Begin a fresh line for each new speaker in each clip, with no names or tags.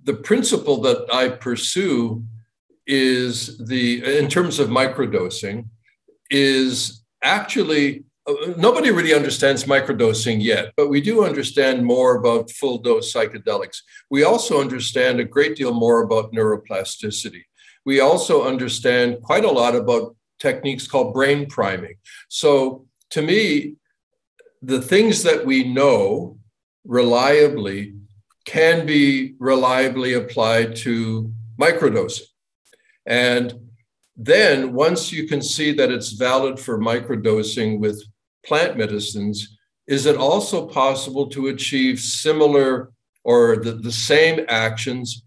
the principle that I pursue is in terms of microdosing, is actually, nobody really understands microdosing yet, but we do understand more about full dose psychedelics. We also understand a great deal more about neuroplasticity. We also understand quite a lot about techniques called brain priming. So to me, the things that we know reliably can be reliably applied to microdosing. And then once you can see that it's valid for microdosing with plant medicines, is it also possible to achieve similar or the same actions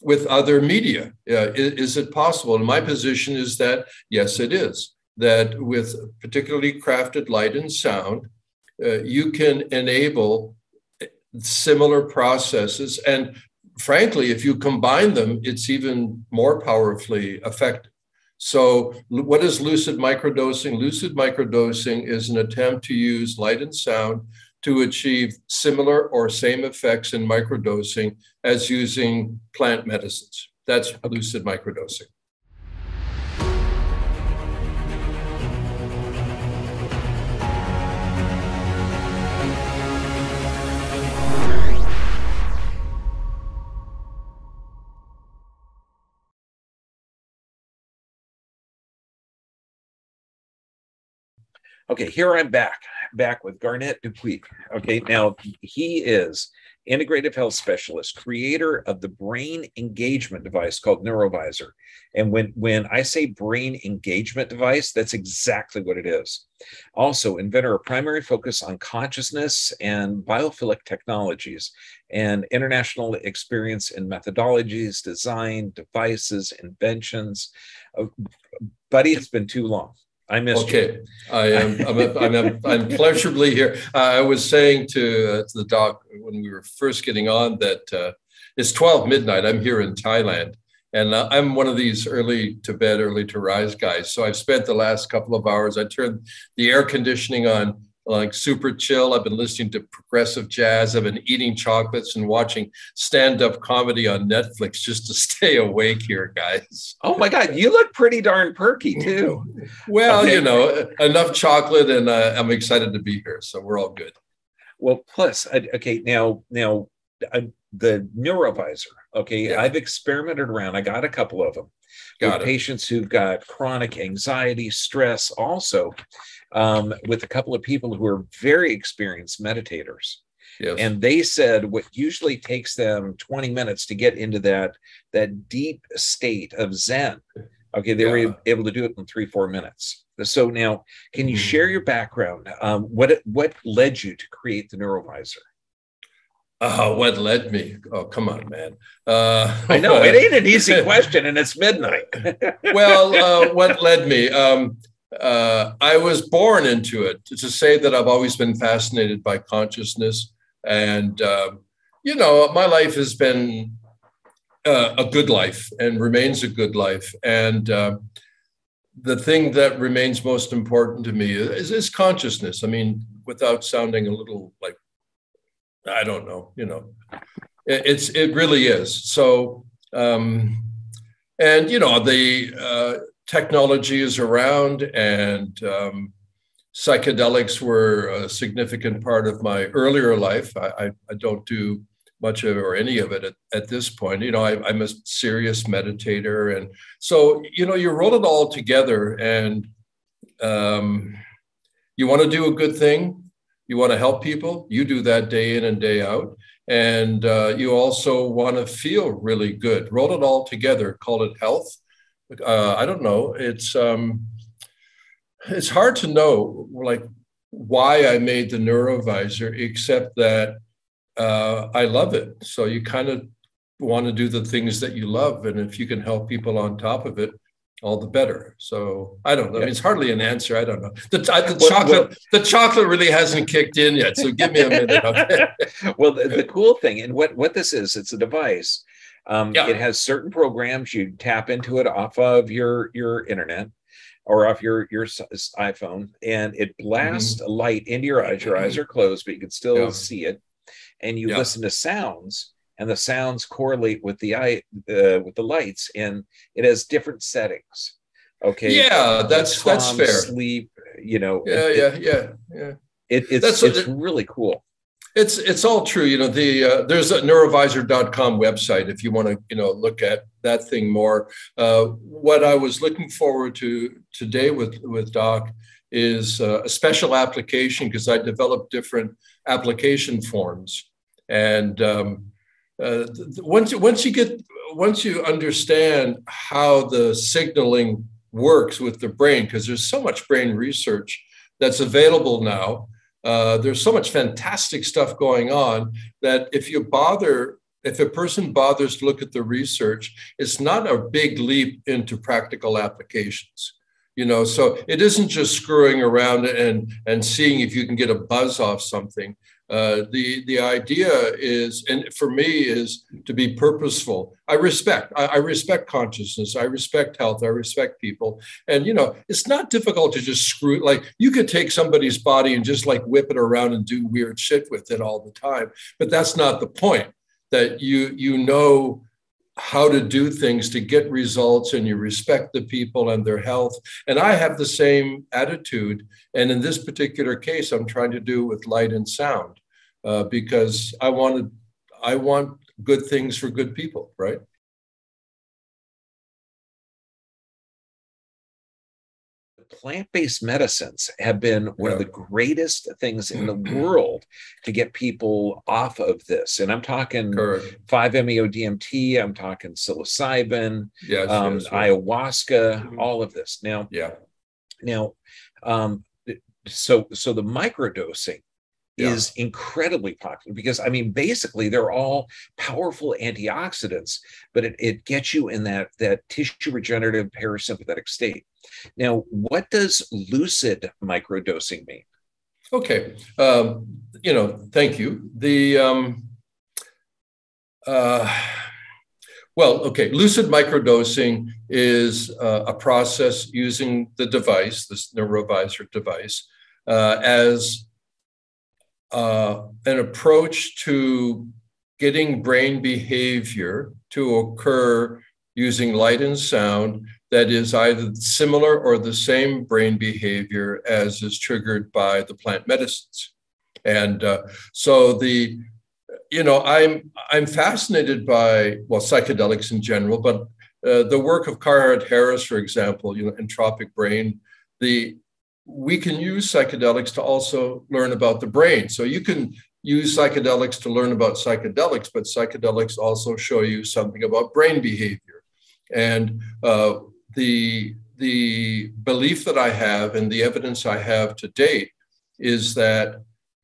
with other media? Is it possible? And my position is that, yes, it is. That with particularly crafted light and sound, you can enable similar processes. And frankly, if you combine them, it's even more powerfully effective. So what is lucid microdosing? Lucid microdosing is an attempt to use light and sound to achieve similar or same effects in microdosing as using plant medicines. That's lucid microdosing.
Okay, here I'm back with Garnet Dupuis. Okay, now he is integrative health specialist, creator of the brain engagement device called Visor. And when I say brain engagement device, that's exactly what it is. Also, inventor of primary focus on consciousness and biophilic technologies and international experience in methodologies, design, devices, inventions. Buddy, it's been too long. I missed you.
I'm pleasurably here. I was saying to the doc when we were first getting on that it's 12 midnight. I'm here in Thailand, and I'm one of these early to bed, early to rise guys. So I've spent the last couple of hours. I turned the air conditioning on, like super chill. I've been listening to progressive jazz. I've been eating chocolates and watching stand-up comedy on Netflix just to stay awake here, guys.
Oh my God, you look pretty darn perky too.
Well, okay. You know, enough chocolate, and I'm excited to be here, so we're all good.
Well, plus, okay, now the Visor. Okay, yeah. I've experimented around. I got a couple of them. Got patients who've got chronic anxiety, stress, also. With a couple of people who are very experienced meditators. Yes. And they said what usually takes them 20 minutes to get into that deep state of Zen. Okay, they were able to do it in 3-4 minutes. So now, can you share your background? What led you to create the Visor?
What led me? Oh, come on, man.
I know, it ain't an easy question, and it's midnight.
Well, what led me? I was born into it. To say that I've always been fascinated by consciousness, and you know, my life has been a good life and remains a good life. And the thing that remains most important to me is consciousness. I mean, without sounding a little like, I don't know, you know, it really is. So, and you know, the technology is around, and psychedelics were a significant part of my earlier life. I don't do much of it or any of it at this point. You know, I'm a serious meditator. And so, you know, you roll it all together, and you want to do a good thing. You want to help people. You do that day in and day out. And you also want to feel really good. Roll it all together, call it health. I don't know. It's hard to know like why I made the Visor, except that I love it. So you kind of want to do the things that you love, and if you can help people on top of it, all the better. So I don't know. I mean, it's hardly an answer. I don't know. The chocolate really hasn't kicked in yet. So give me a minute. Okay?
Well, the cool thing, and what this is, it's a device. It has certain programs. You tap into it off of your internet or off your iPhone, and it blasts light into your eyes. Your eyes are closed, but you can still see it. And you listen to sounds, and the sounds correlate with the lights, and it has different settings. Okay.
Yeah, that's fair.
Sleep,
Yeah.
It's really cool.
It's all true. There's a neurovisor.com website if you want to, look at that thing more. What I was looking forward to today with Doc is a special application, because I developed different application forms. And once you understand how the signaling works with the brain, because there's so much brain research that's available now. There's so much fantastic stuff going on that if a person bothers to look at the research, it's not a big leap into practical applications. So it isn't just screwing around and seeing if you can get a buzz off something. The idea is, and for me, is to be purposeful. I respect consciousness. I respect health. I respect people. And, it's not difficult to just screw, like you could take somebody's body and just like whip it around and do weird shit with it all the time. But that's not the point, that you know how to do things to get results, and you respect the people and their health. And I have the same attitude. And in this particular case, I'm trying to do with light and sound because I want good things for good people, right?
Plant-based medicines have been one of the greatest things in the world to get people off of this. And I'm talking 5-MeO-DMT, I'm talking psilocybin, ayahuasca, all of this. Now, so the microdosing is incredibly popular because, basically they're all powerful antioxidants, but it gets you in that tissue regenerative parasympathetic state. Now, what does lucid microdosing mean?
Okay. Thank you. Lucid microdosing is a process using the device, this neurovisor device, as an approach to getting brain behavior to occur using light and sound that is either similar or the same brain behavior as is triggered by the plant medicines. And I'm fascinated by, psychedelics in general, but the work of Carhart Harris, for example, entropic brain, we can use psychedelics to also learn about the brain. So you can use psychedelics to learn about psychedelics, but psychedelics also show you something about brain behavior. And the belief that I have and the evidence I have to date is that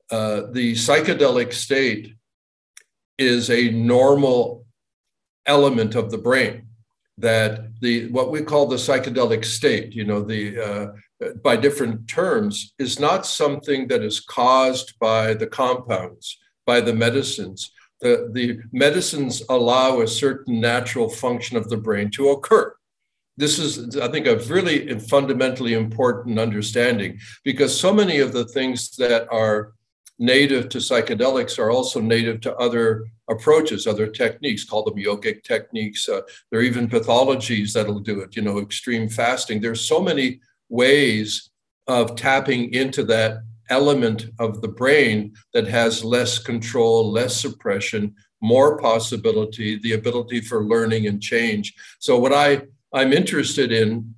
the psychedelic state is a normal element of the brain, that what we call the psychedelic state, by different terms, is not something that is caused by the compounds, by the medicines. The medicines allow a certain natural function of the brain to occur. This is, I think, a really fundamentally important understanding, because so many of the things that are native to psychedelics are also native to other approaches, other techniques, call them yogic techniques. There are even pathologies that'll do it, extreme fasting. There's so many ways of tapping into that element of the brain that has less control, less suppression, more possibility, the ability for learning and change. So what I'm interested in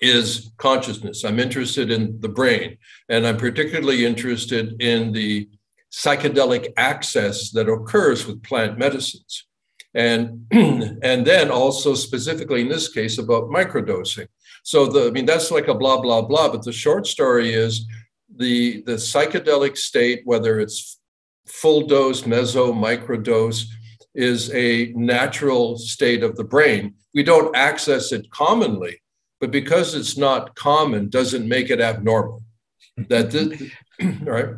is consciousness. I'm interested in the brain, and I'm particularly interested in the psychedelic access that occurs with plant medicines. And then also specifically in this case about microdosing. So that's like a blah, blah, blah, but the short story is the psychedelic state, whether it's full dose, meso, microdose, is a natural state of the brain. We don't access it commonly, but because it's not common doesn't make it abnormal. Right?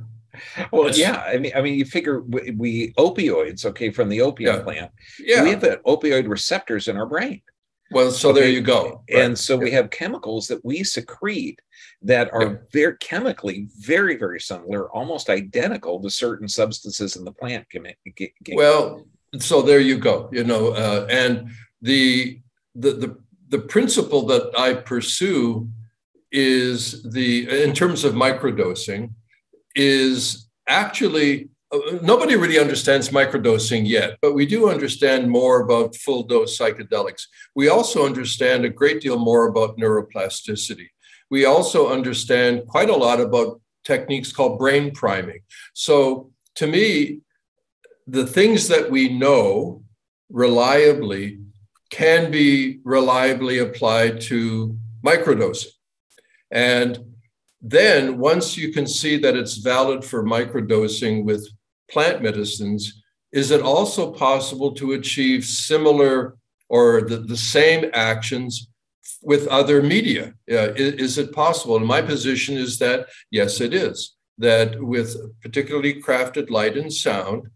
Well, yeah. I mean, you figure we opioids, from the opium plant.
Yeah.
We have the opioid receptors in our brain.
Well, so there you go.
Right. And so we have chemicals that we secrete that are very chemically very, very similar, almost identical to certain substances in the plant.
Well, So there you go. And the principle that I pursue is in terms of microdosing, is actually nobody really understands microdosing yet, but we do understand more about full dose psychedelics. We also understand a great deal more about neuroplasticity. We also understand quite a lot about techniques called brain priming. So to me, the things that we know reliably can be reliably applied to microdosing. And then once you can see that it's valid for microdosing with plant medicines, is it also possible to achieve similar or the same actions with other media? Is it possible? And my position is that, yes, it is. That with particularly crafted light and sound,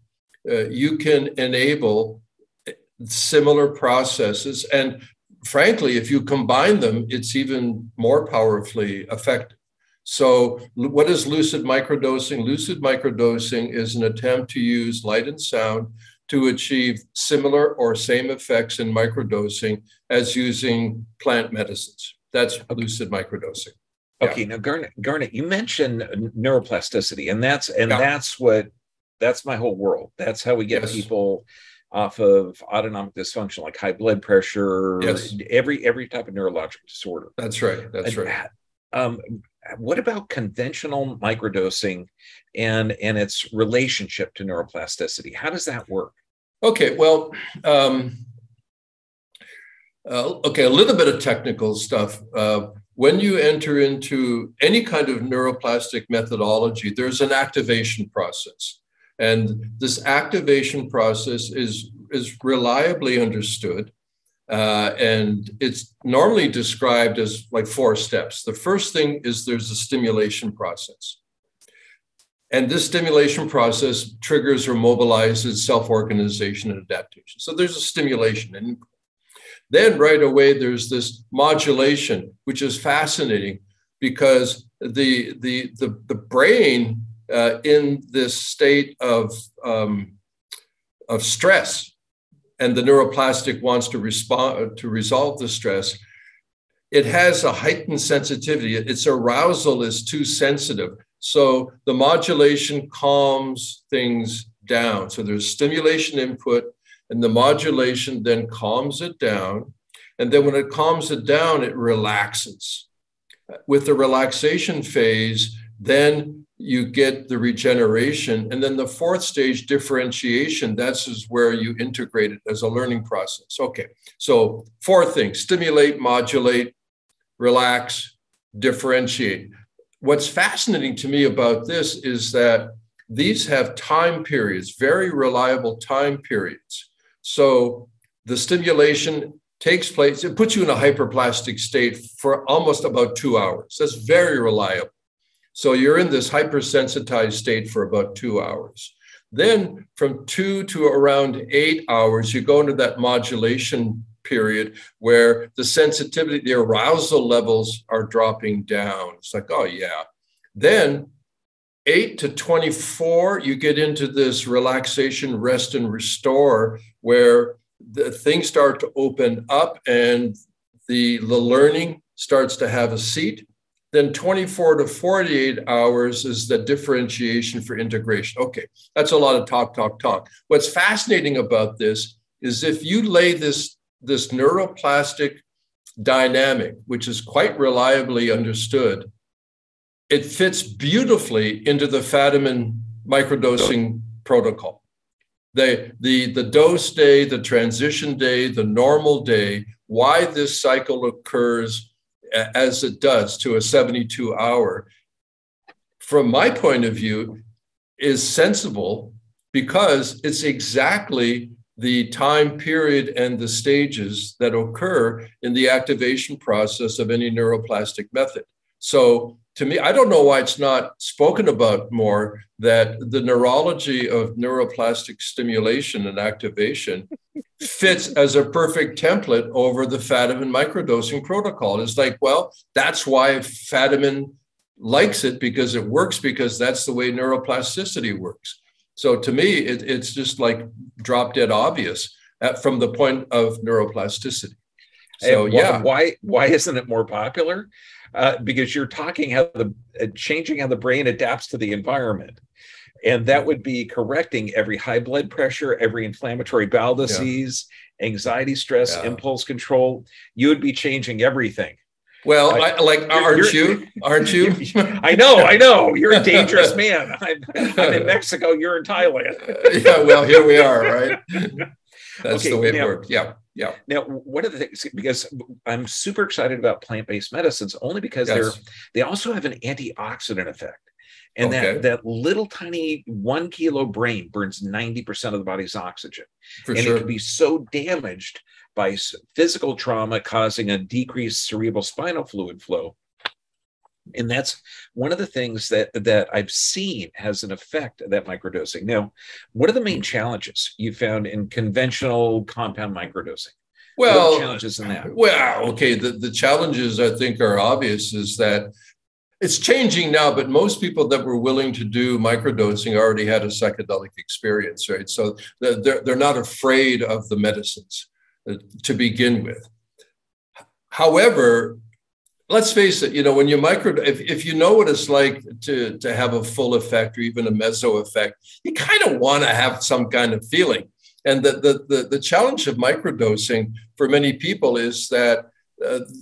you can enable similar processes. And frankly, if you combine them, it's even more powerfully effective. So what is lucid microdosing? Lucid microdosing is an attempt to use light and sound to achieve similar or same effects in microdosing as using plant medicines. That's lucid microdosing.
Okay, now Garnet, you mentioned neuroplasticity, and that's my whole world. That's how we get people off of autonomic dysfunction, like high blood pressure, every type of neurological disorder.
That's right.
What about conventional microdosing and its relationship to neuroplasticity? How does that work?
Okay, well, a little bit of technical stuff. When you enter into any kind of neuroplastic methodology, there's an activation process. And this activation process is reliably understood. And it's normally described as like 4 steps. The first thing is there's a stimulation process. And this stimulation process triggers or mobilizes self-organization and adaptation. So there's a stimulation. And then right away, there's this modulation, which is fascinating because the brain in this state of stress, and the neuroplastic wants to respond to resolve the stress, it has a heightened sensitivity. Its arousal is too sensitive. So the modulation calms things down. So there's stimulation input, and the modulation then calms it down. And then when it calms it down, it relaxes. With the relaxation phase, then you get the regeneration. And then the 4th stage, differentiation, that's where you integrate it as a learning process. Okay, so 4 things: stimulate, modulate, relax, differentiate. What's fascinating to me about this is that these have time periods, very reliable time periods. So the stimulation takes place, it puts you in a hyperplastic state for almost about 2 hours. That's very reliable. So you're in this hypersensitized state for about 2 hours. Then from 2 to around 8 hours, you go into that modulation period where the sensitivity, the arousal levels are dropping down. It's like, oh yeah. Then 8 to 24, you get into this relaxation, rest, and restore, where the things start to open up and the learning starts to have a seat. Then 24 to 48 hours is the differentiation for integration. Okay, that's a lot of talk. What's fascinating about this is if you lay this neuroplastic dynamic, which is quite reliably understood, it fits beautifully into the Fadiman microdosing protocol. The dose day, the transition day, the normal day, why this cycle occurs as it does to a 72-hour, from my point of view, is sensible because it's exactly the time period and the stages that occur in the activation process of any neuroplastic method. So to me, I don't know why it's not spoken about more, that the neurology of neuroplastic stimulation and activation fits as a perfect template over the Fadiman microdosing protocol. It's like, well, that's why Fadiman likes it, because it works, because that's the way neuroplasticity works. So to me, it's just like drop dead obvious from the point of neuroplasticity. So
why isn't it more popular? Because you're talking how changing how the brain adapts to the environment. And that would be correcting every high blood pressure, every inflammatory bowel disease, anxiety, stress, impulse control. You would be changing everything.
Well, aren't you?
I know. You're a dangerous man. I'm in Mexico. You're in Thailand.
Yeah, well, here we are, right? That's the way it works. Yeah.
Now, one of the things, because I'm super excited about plant-based medicines, only because they also have an antioxidant effect. And that little tiny 1 kilo brain burns 90% of the body's oxygen. It can be so damaged by physical trauma causing a decreased cerebral spinal fluid flow. And that's one of the things that I've seen has an effect of that microdosing. Now, what are the main challenges you found in conventional compound microdosing?
Well,
what are the challenges in that?
Well, okay, the challenges I think are obvious is that it's changing now, but most people that were willing to do microdosing already had a psychedelic experience, right? So they're not afraid of the medicines to begin with. However, let's face it, when you if you know what it's like to have a full effect or even a meso effect, you kind of want to have some kind of feeling. And the challenge of microdosing for many people is that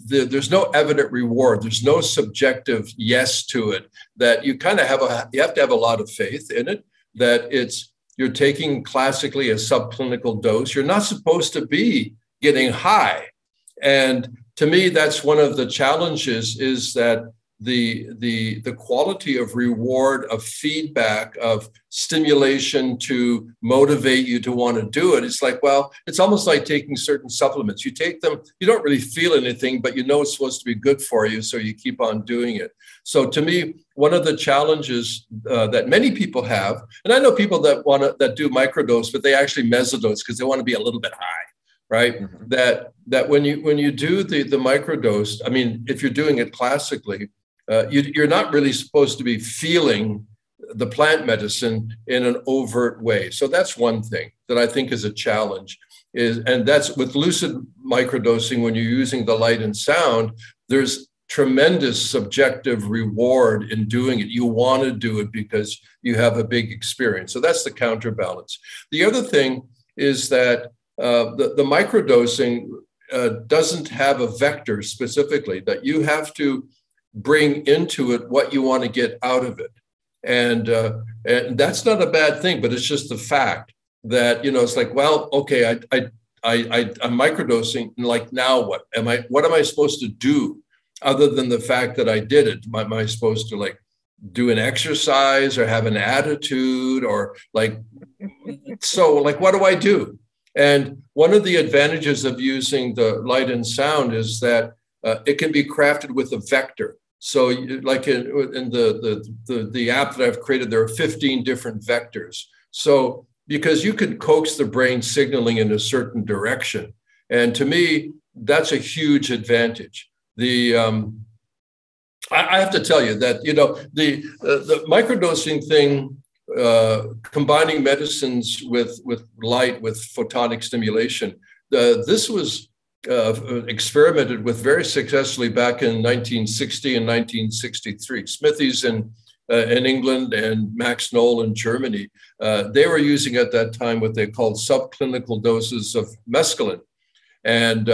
there's no evident reward. There's no subjective yes to it. That you kind of you have to have a lot of faith in it. That you're taking classically a subclinical dose. You're not supposed to be getting high, and to me, that's one of the challenges. Is that the quality of reward, of feedback, of stimulation to motivate you to want to do it. It's like, well, it's almost like taking certain supplements. You take them, you don't really feel anything, but you know it's supposed to be good for you, so you keep on doing it. So to me, one of the challenges that many people have, and I know people that do microdose, but they actually mesodose because they want to be a little bit high. Right. Mm-hmm. That when you do the microdose, I mean, if you're doing it classically, you're not really supposed to be feeling the plant medicine in an overt way. So that's one thing that I think is a challenge. And that's with lucid microdosing, when you're using the light and sound, there's tremendous subjective reward in doing it. You want to do it because you have a big experience. So that's the counterbalance. The other thing is that the microdosing doesn't have a vector specifically, that you have to bring into it what you want to get out of it. And that's not a bad thing, but it's just the fact that, it's like, well, okay, I'm microdosing, and like, now what am I supposed to do other than the fact that I did it? Am I supposed to like do an exercise or have an attitude or like, so like, what do I do? And one of the advantages of using the light and sound is that it can be crafted with a vector. So like in the app that I've created, there are 15 different vectors. So because you can coax the brain signaling in a certain direction. And to me, that's a huge advantage. I have to tell you that, the microdosing thing, combining medicines with light, with photonic stimulation, this was experimented with very successfully back in 1960 and 1963. Smithies in England and Max Knoll in Germany, they were using at that time what they called subclinical doses of mescaline. And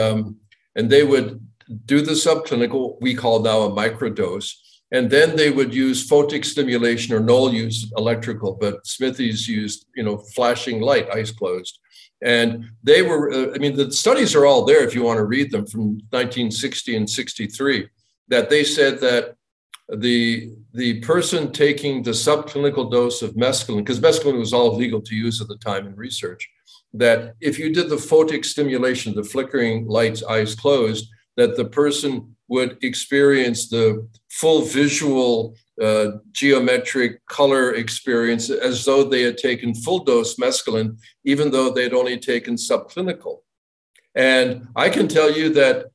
they would do the subclinical, we call now a microdose. And then they would use photic stimulation, or Knoll used electrical, but Smithies used, flashing light, eyes closed. And they were, the studies are all there if you want to read them, from 1960 and 63, that they said that the person taking the subclinical dose of mescaline, because mescaline was all legal to use at the time in research, that if you did the photic stimulation, the flickering lights, eyes closed, that the person would experience the full visual geometric color experience as though they had taken full dose mescaline, even though they'd only taken subclinical. And I can tell you that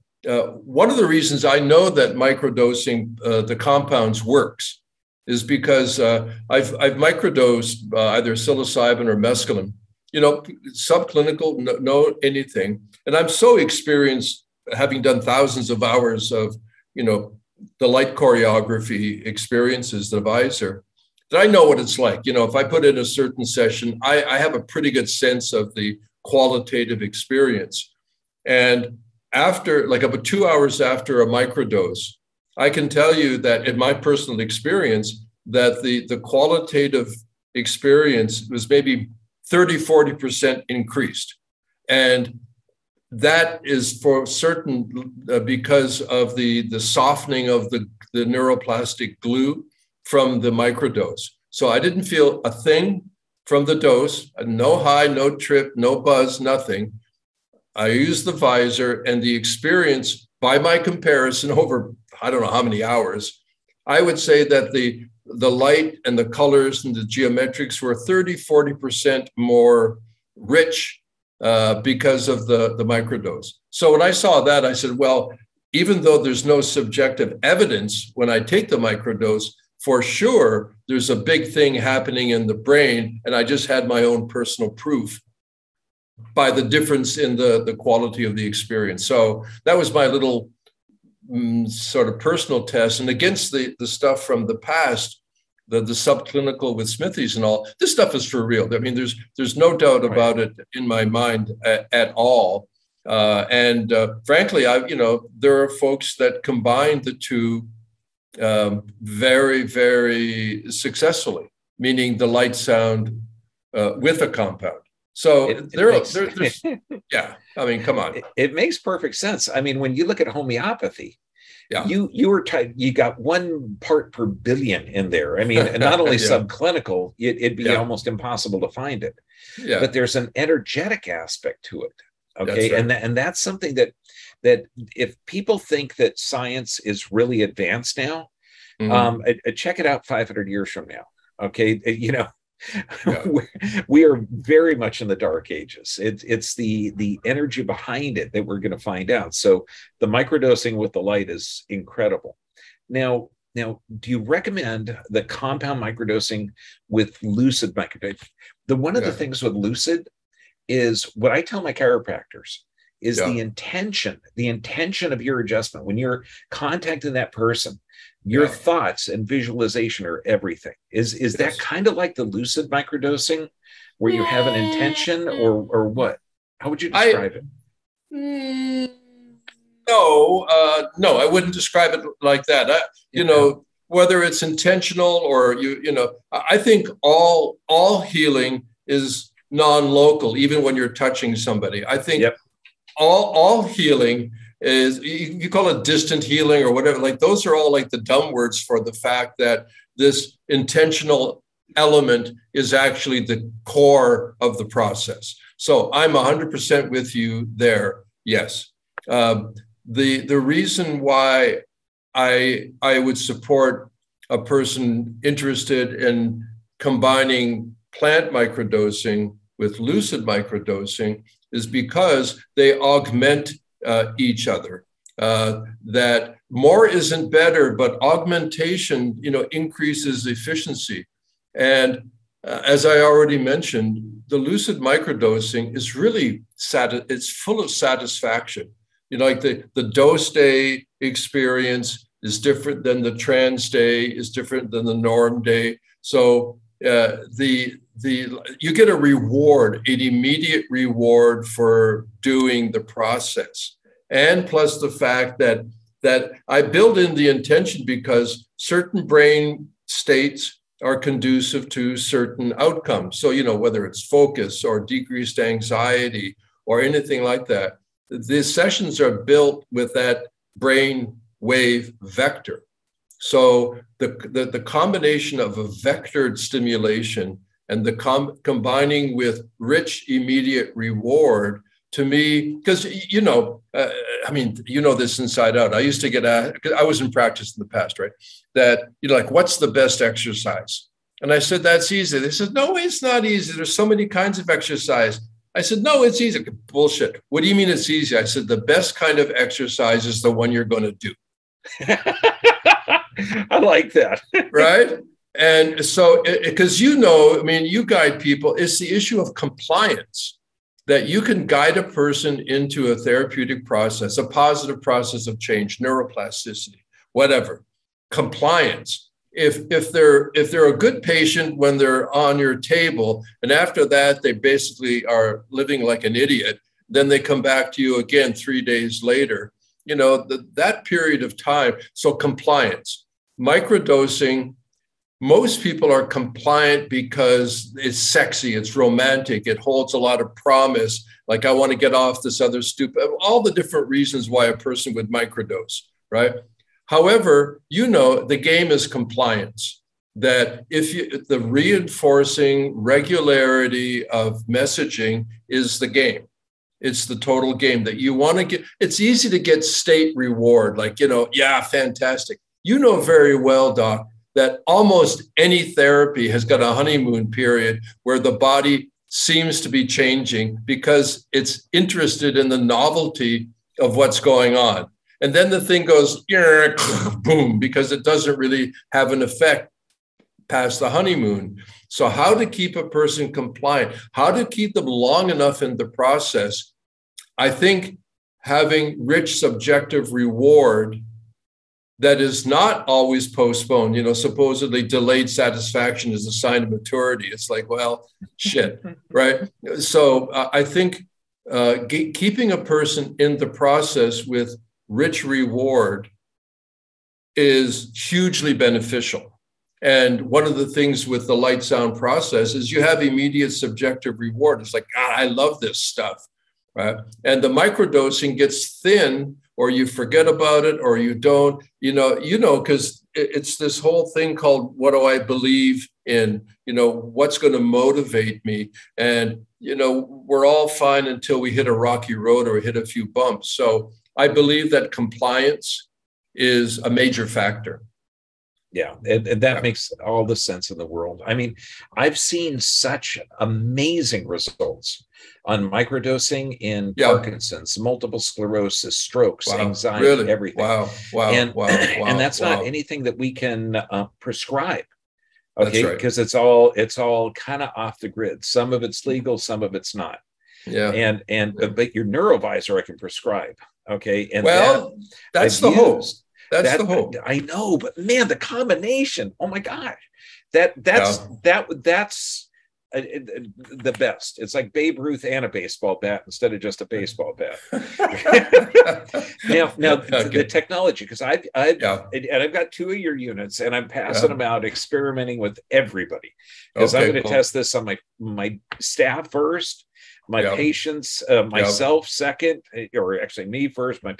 one of the reasons I know that microdosing the compounds works is because I've microdosed either psilocybin or mescaline, subclinical, no anything. And I'm so experienced, having done thousands of hours of, the light choreography experiences, the Visor, that I know what it's like. If I put in a certain session, I have a pretty good sense of the qualitative experience. And after, like about 2 hours after a microdose, I can tell you that in my personal experience, that the qualitative experience was maybe 30-40% increased. And that is for certain because of the softening of the neuroplastic glue from the microdose. So I didn't feel a thing from the dose, no high, no trip, no buzz, nothing. I used the Visor, and the experience, by my comparison over, I don't know how many hours, I would say that the light and the colors and the geometrics were 30-40% more rich because of the microdose. So when I saw that, I said, well, even though there's no subjective evidence when I take the microdose, for sure, there's a big thing happening in the brain. And I just had my own personal proof by the difference in the quality of the experience. So that was my little sort of personal test. And against the stuff from the past, the subclinical with Smithies and all, this stuff is for real. I mean, there's no doubt about it in my mind at all. And frankly, there are folks that combine the two very, very successfully, meaning the light sound with a compound. So there's yeah, I mean, come on.
It makes perfect sense. I mean, when you look at homeopathy, yeah, you got 1 part per billion in there. I mean, not only yeah. Subclinical, it'd be yeah. almost impossible to find it. Yeah. But there's an energetic aspect to it. Okay. That's right. And that's something that if people think that science is really advanced now, mm-hmm. Check it out 500 years from now. Okay. Yeah. we are very much in the dark ages. It's the energy behind it that we're going to find out. So the microdosing with the light is incredible. Now, do you recommend the compound microdosing with Lucid Microdosing? One of the things with Lucid is what I tell my chiropractors is the intention of your adjustment. When you're contacting that person, your thoughts and visualization are everything. Is that kind of like the Lucid Microdosing, where you have an intention, or what? How would you describe it?
No, I wouldn't describe it like that. Whether it's intentional or I think all healing is non-local, even when you're touching somebody. I think all healing is, you call it distant healing or whatever, like those are all like the dumb words for the fact that this intentional element is actually the core of the process. So I'm 100% with you there. Yes. The reason why I would support a person interested in combining plant microdosing with lucid microdosing is because they augment each other. That more isn't better, but augmentation, increases efficiency. And as I already mentioned, the lucid microdosing is really it's full of satisfaction. Like the dose day experience is different than the trans day, is different than the norm day. So you get a reward, an immediate reward for doing the process. And plus the fact that I build in the intention because certain brain states are conducive to certain outcomes. So, whether it's focus or decreased anxiety or anything like that, the sessions are built with that brain wave vector. So the combination of a vectored stimulation and the combining with rich immediate reward, to me, because this inside out. I used to get asked, because I was in practice in the past, right? That what's the best exercise? And I said, that's easy. They said, no, it's not easy. There's so many kinds of exercise. I said, no, it's easy. Bullshit. What do you mean it's easy? I said, the best kind of exercise is the one you're going to do.
I like that.
Right? And so, because I mean, you guide people, it's the issue of compliance, that you can guide a person into a therapeutic process, a positive process of change, neuroplasticity, whatever, compliance. If they're a good patient when they're on your table, and after that they basically are living like an idiot, then they come back to you again 3 days later. That period of time. So compliance, microdosing. Most people are compliant because it's sexy, it's romantic, it holds a lot of promise. Like, I want to get off this other stupid, all the different reasons why a person would microdose, right? However, the game is compliance. That the reinforcing regularity of messaging is the game. It's the total game that you want to get. It's easy to get state reward, like, yeah, fantastic. Very well, Doc, that almost any therapy has got a honeymoon period where the body seems to be changing because it's interested in the novelty of what's going on. And then the thing goes, boom, because it doesn't really have an effect past the honeymoon. So how to keep a person compliant, how to keep them long enough in the process, I think having rich subjective reward that is not always postponed. Supposedly delayed satisfaction is a sign of maturity. It's like, well, shit, right? So I think keeping a person in the process with rich reward is hugely beneficial. And one of the things with the light sound process is you have immediate subjective reward. It's like, God, I love this stuff, right? And the microdosing gets thin, or you forget about it, or you don't, because it's this whole thing called, what do I believe in? What's going to motivate me? And, we're all fine until we hit a rocky road or hit a few bumps. So I believe that compliance is a major factor.
Yeah, and that makes all the sense in the world. I mean, I've seen such amazing results on microdosing in Parkinson's, multiple sclerosis, strokes, anxiety,
really?
Everything.
Wow.
And that's not anything that we can prescribe. Okay, because
right.
it's all kind of off the grid. Some of it's legal, some of it's not.
Yeah.
But your neurovisor I can prescribe. Okay, and
that's the hope. That's the hope.
I know, but man, the combination! Oh my God, that's the best. It's like Babe Ruth and a baseball bat instead of just a baseball bat. now the technology, because I've got 2 of your units, and I'm passing them out, experimenting with everybody, because I'm going to test this on my staff first. My patients, myself second, or actually me first, my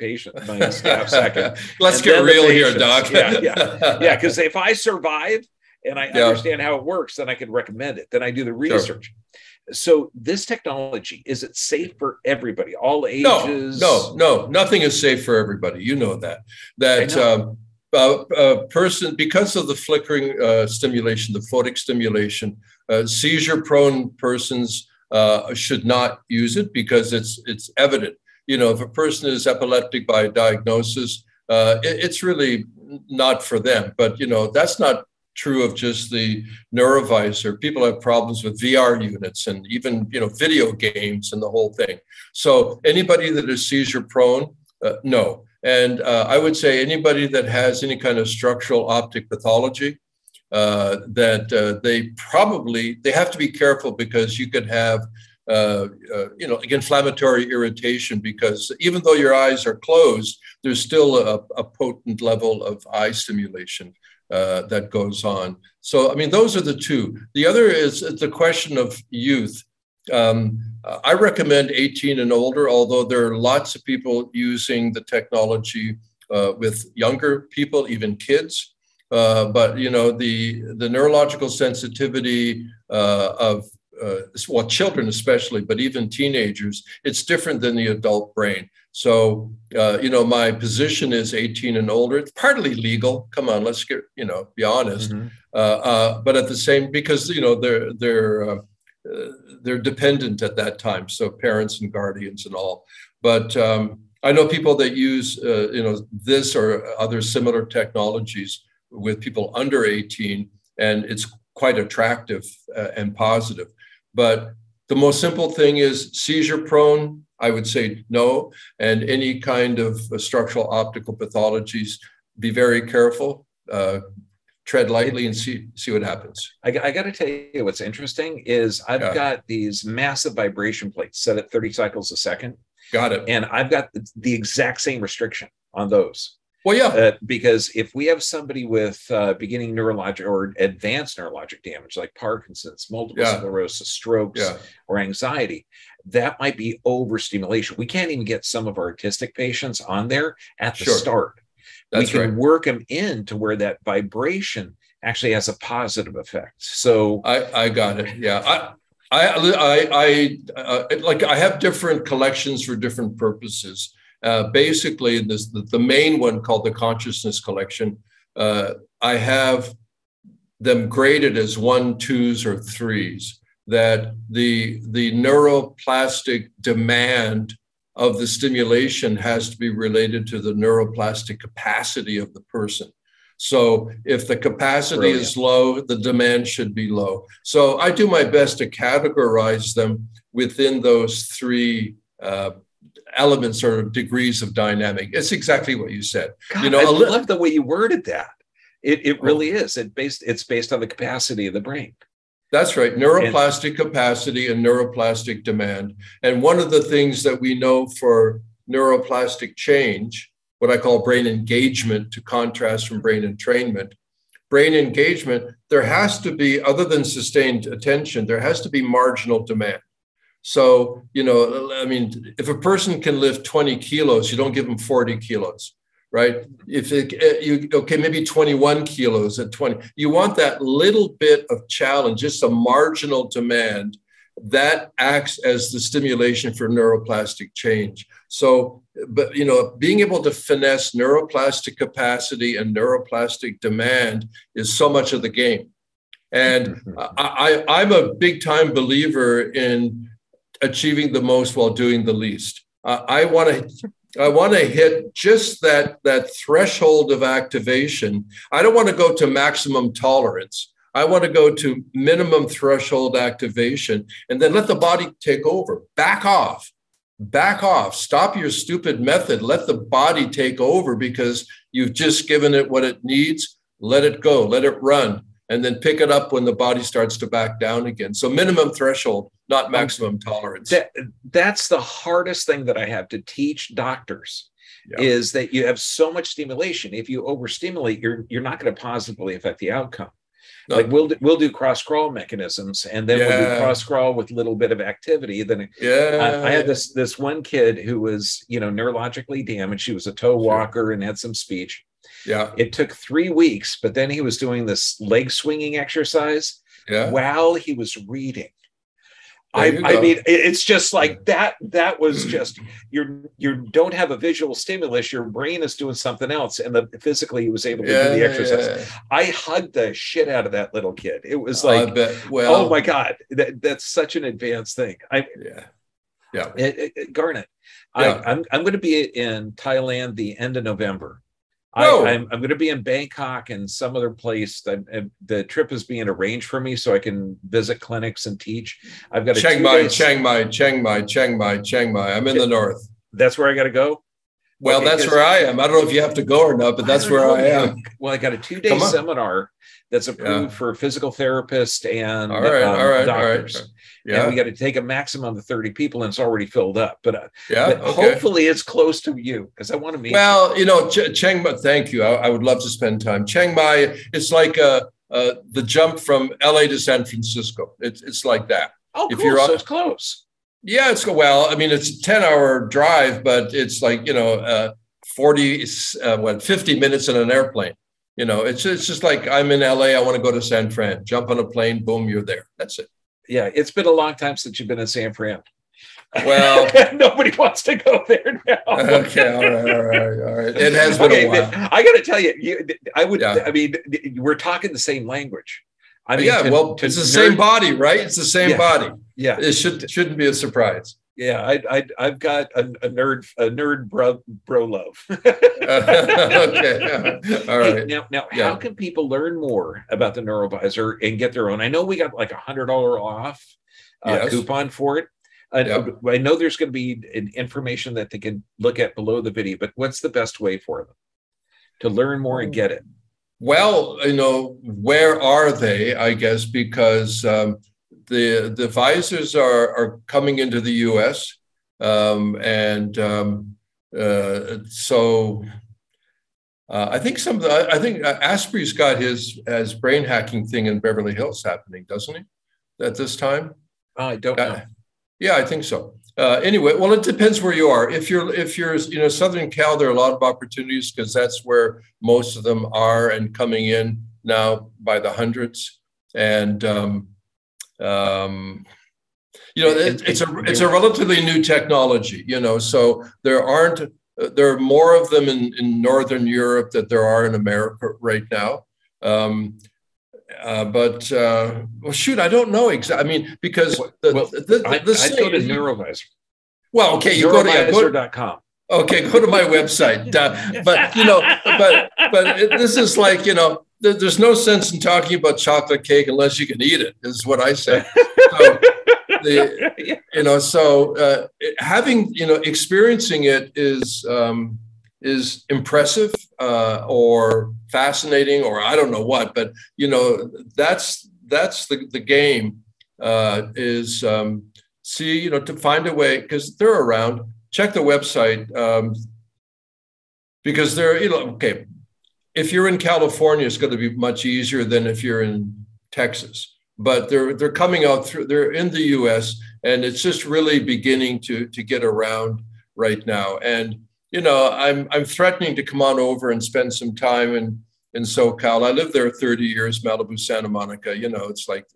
staff second.
Let's get real here, Doc.
Yeah. Because if I survive and I understand how it works, then I can recommend it. Then I do the research. Sure. So this technology, is it safe for everybody, all ages?
No, nothing is safe for everybody. You know that. A person, because of the flickering stimulation, the photic stimulation, seizure-prone persons should not use it, because it's evident. If a person is epileptic by diagnosis, it's really not for them. But that's not true of just the neurovisor. People have problems with VR units and even video games and the whole thing. So anybody that is seizure prone, no. And I would say anybody that has any kind of structural optic pathology, they have to be careful, because you could have inflammatory irritation, because even though your eyes are closed, there's still a potent level of eye stimulation that goes on. So, I mean, those are the two. The other is the question of youth. I recommend 18 and older, although there are lots of people using the technology with younger people, even kids. But the neurological sensitivity of children especially, but even teenagers, it's different than the adult brain. So my position is 18 and older. It's partly legal. Come on, let's get be honest. Mm-hmm. But at the same, because they're dependent at that time. So parents and guardians and all. But I know people that use this or other similar technologies with people under 18, and it's quite attractive and positive. But the most simple thing is seizure prone, I would say no. And any kind of structural optical pathologies, be very careful, tread lightly and see what happens.
I got to tell you what's interesting is I've got these massive vibration plates set at 30 cycles a second.
Got it.
And I've got the exact same restriction on those.
Well, yeah.
Because if we have somebody with beginning neurologic or advanced neurologic damage, like Parkinson's, multiple sclerosis, strokes, or anxiety, that might be overstimulation. We can't even get some of our autistic patients on there at the start.
That's
we can work them in to where that vibration actually has a positive effect. So
I got it. Yeah. I have different collections for different purposes. Basically, the main one called the Consciousness Collection, I have them graded as 1, 2s, or 3s, that the neuroplastic demand of the stimulation has to be related to the neuroplastic capacity of the person. So if the capacity is low, the demand should be low. So I do my best to categorize them within those 3 elements or degrees of dynamic. It's exactly what you said.
God, I love the way you worded that. It really is. It's based on the capacity of the brain.
That's right. Neuroplastic capacity and neuroplastic demand. And one of the things that we know for neuroplastic change, what I call brain engagement, to contrast from brain entrainment, brain engagement, there has to be, other than sustained attention, there has to be marginal demand. So, I mean, if a person can lift 20 kilos, you don't give them 40 kilos, right? Maybe 21 kilos at 20. You want that little bit of challenge, just a marginal demand that acts as the stimulation for neuroplastic change. So, but, being able to finesse neuroplastic capacity and neuroplastic demand is so much of the game. And I'm a big time believer in achieving the most while doing the least. I want to hit just that threshold of activation. I don't want to go to maximum tolerance. I want to go to minimum threshold activation, and then let the body take over. Back off. Stop your stupid method. Let the body take over, because you've just given it what it needs. Let it go. Let it run. And then pick it up when the body starts to back down again. So minimum threshold, not maximum tolerance.
That's the hardest thing that I have to teach doctors, is that you have so much stimulation. If you overstimulate, you're not going to positively affect the outcome. No. Like we'll do cross crawl mechanisms, and then we'll do cross crawl with a little bit of activity. Then I had this one kid who was neurologically damaged. She was a toe walker and had some speech.
Yeah.
It took 3 weeks, but then he was doing this leg swinging exercise while he was reading. I mean, it's just like that. That was just, you don't have a visual stimulus. Your brain is doing something else. And physically he was able to do the exercise. Yeah. I hugged the shit out of that little kid. It was like, oh my God, that's such an advanced thing. Garnet, I'm going to be in Thailand the end of November. I'm going to be in Bangkok and some other place. The trip is being arranged for me so I can visit clinics and teach. I've got
Chiang Mai. I'm in the north.
That's where I got to go?
Well, that's where I am. I don't know if you have to go or not, but that's where I am.
Well, I got a 2-day seminar that's approved for physical therapists and doctors. All right. Yeah. And we got to take a maximum of 30 people, and it's already filled up. But hopefully it's close to you, because I want to meet you.
Chiang Mai, thank you. I would love to spend time. Chiang Mai, it's like the jump from LA to San Francisco. It's like that.
Oh, cool. So it's close.
Yeah, it's a 10-hour drive, but it's like, 50 minutes in an airplane. It's just like, I'm in LA, I want to go to San Fran. Jump on a plane, boom, you're there. That's it.
Yeah, it's been a long time since you've been in San Fran.
Well,
nobody wants to go there now.
Okay, all right. It has been a while.
I got to tell you, I mean, we're talking the same language.
I mean, it's the same body, right? It's the same body.
Yeah,
it shouldn't be a surprise.
Yeah, I've got a nerd bro love.
Okay, all right.
Hey, now, how can people learn more about the NeuroVisor and get their own? I know we got like $100 off coupon for it. I know there's going to be information that they can look at below the video, but what's the best way for them to learn more and get it?
Well, where are they? I guess because the visors are coming into the U.S. So I think Asprey's got his brain hacking thing in Beverly Hills happening, doesn't he? At this time,
I don't know.
Yeah, I think so. Anyway, well, it depends where you are. If you're Southern Cal, there are a lot of opportunities because that's where most of them are and coming in now by the hundreds. And it's a relatively new technology. So there are more of them in Northern Europe that there are in America right now. Well, shoot, I don't know exactly. I mean, because
I'd go to NeuroVisor.
Well, okay, you go to Visor.com. Okay, go to my website. But this is like, there's no sense in talking about chocolate cake unless you can eat it, is what I say. So, having, experiencing it is impressive or fascinating, or I don't know what, but that's the game is to find a way, because they're around. Check the website because they're okay. If you're in California, it's going to be much easier than if you're in Texas. But they're coming out through. They're in the U.S. and it's just really beginning to get around right now. And I'm threatening to come on over and spend some time in SoCal. I lived there 30 years, Malibu, Santa Monica. It's like,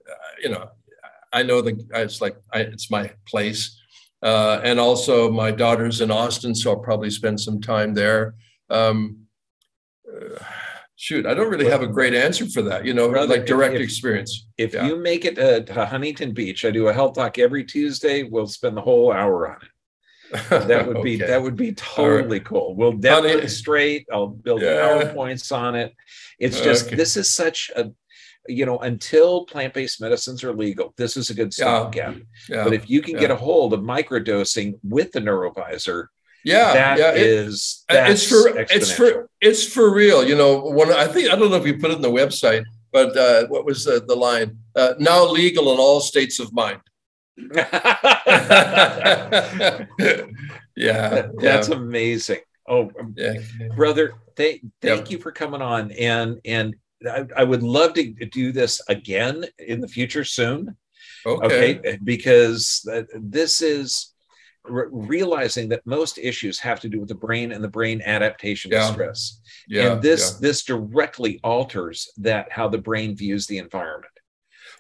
I know it's my place. And also my daughter's in Austin, so I'll probably spend some time there. Shoot, I don't really have a great answer for that, like direct experience.
If you make it to Huntington Beach, I do a health talk every Tuesday. We'll spend the whole hour on it. That would be that would be totally cool. We'll demonstrate. I'll build PowerPoints on it. It's just this is such a until plant-based medicines are legal, this is a good stopgap. But if you can get a hold of microdosing with the NeuroVisor, it's for real. I don't know if you put it in the website, but what was the line? Now legal in all states of mind. That's amazing. Brother, thank you for coming on, and I would love to do this again in the future soon. Okay, because this is realizing that most issues have to do with the brain and the brain adaptation to stress. And this directly alters how the brain views the environment.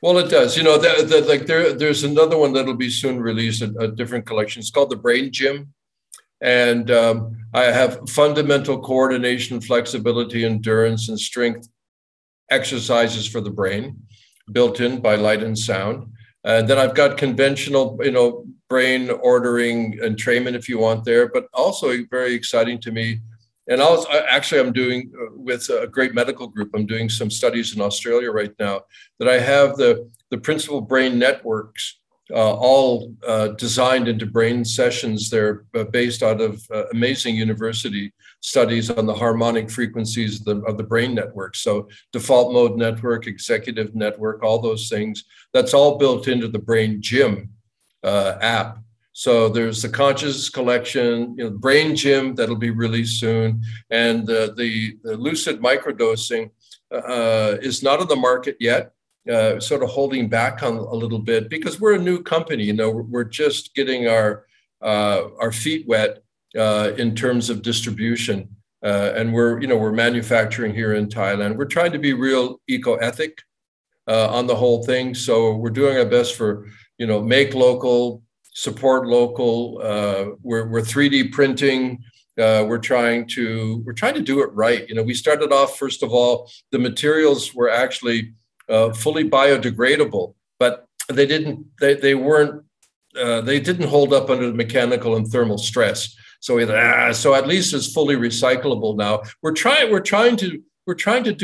Well, it does. There's another one that'll be soon released, a different collection. It's called the Brain Gym. And I have fundamental coordination, flexibility, endurance, and strength exercises for the brain built in by light and sound. And then I've got conventional, brain ordering entrainment if you want there, but also very exciting to me. And I'm doing with a great medical group, I'm doing some studies in Australia right now that I have the principal brain networks all designed into brain sessions. They're based out of amazing university studies on the harmonic frequencies of the brain network. So default mode network, executive network, all those things, that's all built into the Brain Gym app. So there's the conscious collection, Brain Gym that'll be released soon. And the Lucid Microdosing is not on the market yet. Sort of holding back on a little bit because we're a new company. We're just getting our feet wet in terms of distribution, and we're manufacturing here in Thailand. We're trying to be real eco-ethic on the whole thing. So we're doing our best for make local, support local. We're 3D printing. We're trying to do it right. We started off, first of all, the materials were actually fully biodegradable, but they weren't they didn't hold up under the mechanical and thermal stress. So we thought, so at least it's fully recyclable now. We're trying to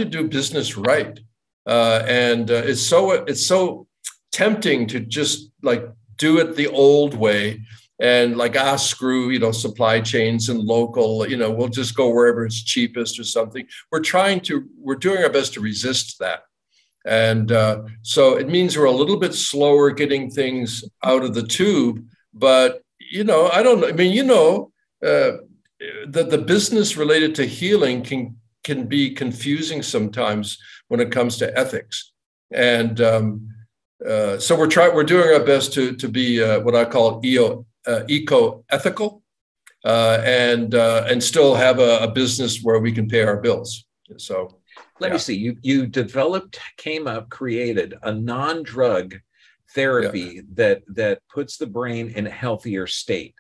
do business right, and it's so tempting to just like do it the old way and like screw supply chains and local, we'll just go wherever it's cheapest or something. We're doing our best to resist that. And so it means we're a little bit slower getting things out of the tube, but I don't know. I mean, the business related to healing can be confusing sometimes when it comes to ethics. And so we're doing our best to be what I call eco-ethical, and still have a business where we can pay our bills. So
let me see. You created a non-drug therapy that puts the brain in a healthier state,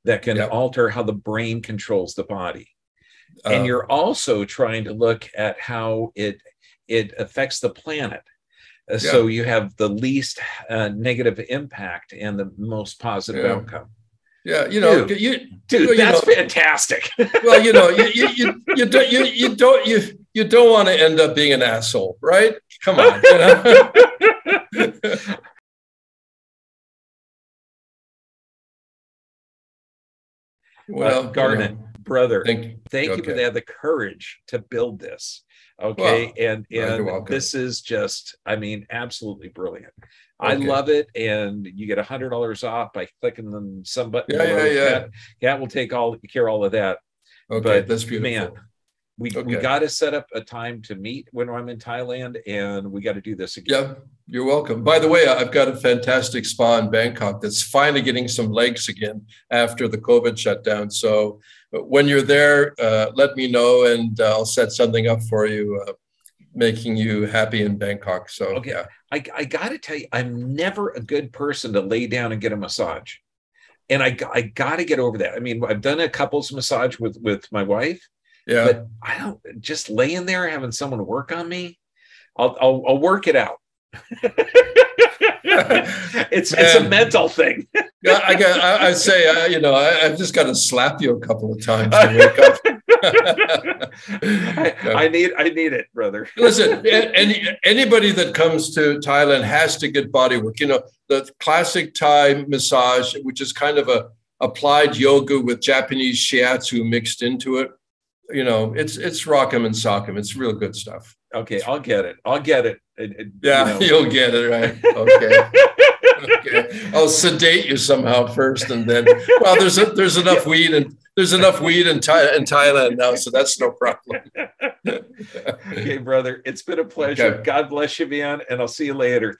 that can alter how the brain controls the body. And you're also trying to look at how it affects the planet. So you have the least negative impact and the most positive outcome.
Yeah,
dude, that's fantastic.
Well, you don't want to end up being an asshole, right? Come on.
Well, Garnet, brother, thank you for the courage to build this. Okay. Well, and this is just, absolutely brilliant. Okay. I love it. And you get $100 off by clicking on some button. Kat will take care of all of that.
Okay. But that's beautiful. Man,
we got to set up a time to meet when I'm in Thailand, and we got to do this again.
Yeah, you're welcome. By the way, I've got a fantastic spa in Bangkok that's finally getting some legs again after the COVID shutdown. So when you're there, let me know, and I'll set something up for you, making you happy in Bangkok. So
okay. I got to tell you, I'm never a good person to lay down and get a massage, and I got to get over that. I mean, I've done a couples massage with my wife. Yeah, but I don't just laying there having someone work on me. I'll work it out. It's a mental thing.
Yeah, I've just got to slap you a couple of times to wake up.
I need it, brother.
Listen, anybody that comes to Thailand has to get body work. The classic Thai massage, which is kind of a applied yoga with Japanese shiatsu mixed into it. It's rock'em and sock'em. It's real good stuff.
Okay, I'll get it.
Yeah, you'll get it, right? Okay. Okay. I'll sedate you somehow first, and then there's enough weed in Thailand now, so that's no problem.
Okay, brother. It's been a pleasure. Okay. God bless you, man, and I'll see you later.